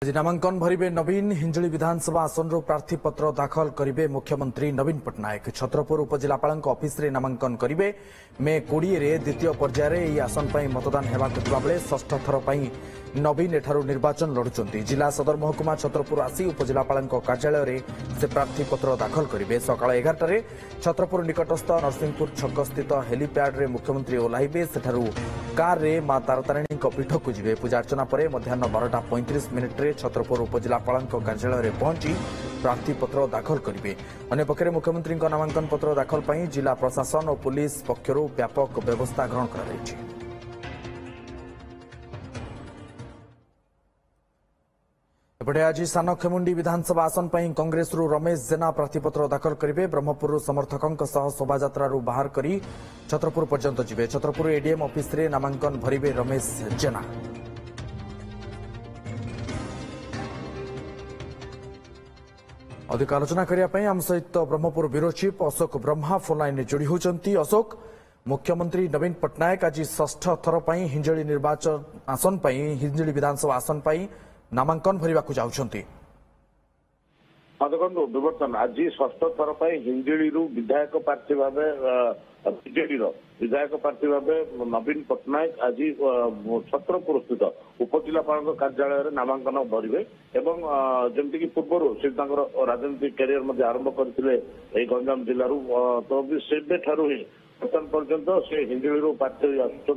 आज नामांकन भरिबे नवीन हिंजली विधानसभा आसन प्रार्थी पत्र दाखल करिबे मुख्यमंत्री नवीन पट्टनायक छत्रपुर उपजिलापाल ऑफिस रे नामांकन करिबे मे 20 रे द्वितीय पर्यायर एही आसन पई मतदान हेबाक थिबा बेले षष्ठ थर पई नवीन एठारु निर्वाचन लड़ुचंती जिला सदर महकुमा छत्रपुर आसी उपजिलापाल कार्यालय रे से प्रार्थी पत्र दाखल करिबे सकाळ 11 टारे छत्रपुर निकटस्थ नरसिंहपुर छक स्थित हेलीपैड रे मुख्यमंत्री ओह्लाइबे सेठारु कार रे मां तारातारिणी पीठ को जिबे पूजा अर्चना पर मध्याह्न 12:35 मिनिट रे छत्रपुर उपजिलापाल कार्यालय रे पहुंची प्रार्थी पत्र दाखल करिबे अन्य पक्षरे मुख्यमंत्री नामांकन पत्र दाखल पई जिला प्रशासन और पुलिस पक्षरु व्यापक व्यवस्था ग्रहण करा जायछि। एपटे आज सानखेमुंडी विधानसभा आसन पर कांग्रेस रमेश जेना प्रार्थीपत्र दाखल करेंगे ब्रह्मपुर समर्थकों सह शोभायात्रा बाहर करी छत्रपुर पर्यंत जिबे छत्रपुर एडीएम ऑफिस रे नामांकन भरिबे रमेश जेना। अधिक आलोचना करने आम सहित Brahmapur bureau chief Ashok Brahma phone line जोड़ी होती। अशोक, मुख्यमंत्री नवीन पट्टनायक आज षष्ठ थर पर हिंजली निर्वाचन आसन पर हिंजली विधानसभा आसन पर नामांकन भरवा जाउछंती। हाँ देखो विवर्तन आज षष्ठ थर पर हिंजली विधायक प्रार्थी भाव बीजेडी विधायक प्रार्थी भाव नवीन पट्टनायक आज छत्रपुर स्थित उपजिलापाल कार्यालय नामांकन भरवे एवं जमीक पूर्व से राजनीतिक कैरियर आरंभ करते गंजाम जिलूर तो से ही बर्तमान पर्यंत से हिंजली प्रार्थी आसुच्च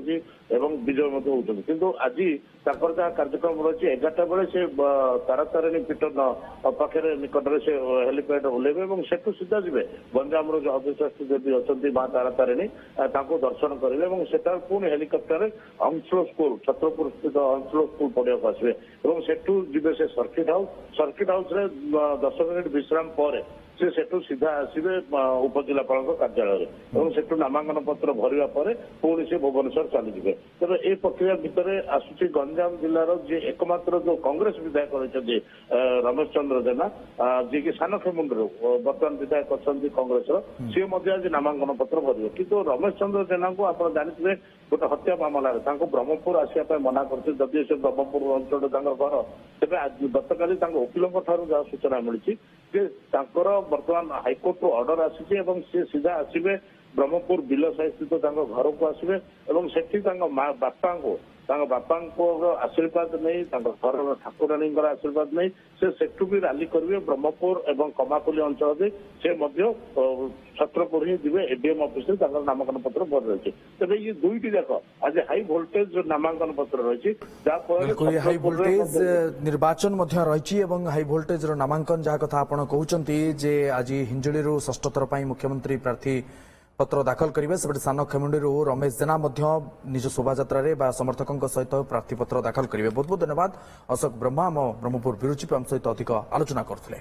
विजय होती किंतु आज जहाँ कार्यक्रम रही 11टा बेले से तारातारिणी पीठ पाखे निकट से हेलीपैड ओह्लेबे सेठू सीधा जी गंजाम जो अधिष्ठात्री देवी अच्छा मां तारातारिणी दर्शन करेंगे सेटा पुणी हेलिकप्टर अंशुल स्कूल छत्रपुर स्थित अंशुल स्कूल पढ़ाक आसवे सेठू जी से सर्किट हाउस 10 मिनिट विश्राम पर से सेठू सीधा आसवे उपजिलापाल कार्यालय सेठू नामांकन पत्र भरवा पर पुणी से भुवनेश्वर चलीजे। तेज ए प्रक्रिया भितर आसूची गंजाम जिलार जी एकमात्र जो कांग्रेस विधायक रही रमेश चंद्र जेना जी की सानखेमुंडी बर्तमान विधायक अच्छा कांग्रेस सी आज नामांकन पत्र भरवे किंतु रमेश चंद्र जेना को आप जानते गोटे हत्या मामला ब्रह्मपुर आसपा मना करते जदि से ब्रह्मपुर अंचल घर तेज गतकाली वकिलों जहाँ सूचना मिली बर्तमान हाइकोर्ट ऑर्डर आसी सीधा आसवे ब्रह्मपुर बिल साई स्थित घर को आसवे सेठी बापा आशीर्वाद नहीं घर ठाकुराणी आशीर्वाद नहीं से सेठू भी रैली करेंगे ब्रह्मपुर एवं कमाकुली अंचल से छत्रपुर ही जी एडीएम ऑफिस नामांकन पत्र भर रही है। तेज ये दुईटी जाक आज हाई वोल्टेज जो नामांकन पत्र रही हाई वोल्टेज निर्वाचन रही हाई वोल्टेज नामांकन जहाँ कथा आप कहते आज हिंजली षष्ठ थर पर मुख्यमंत्री प्रार्थी पत्र दाखल करेंगे सेपटे सानखेमुंडी रमेश जेना निज शोभायात्रा समर्थकों सहित प्रार्थी पत्र दाखल करेंगे। बहुत बहुत धन्यवाद अशोक ब्रह्मा ब्रह्मपुर ब्यूरो चीफ आम सहित अधिक आलोचना करते।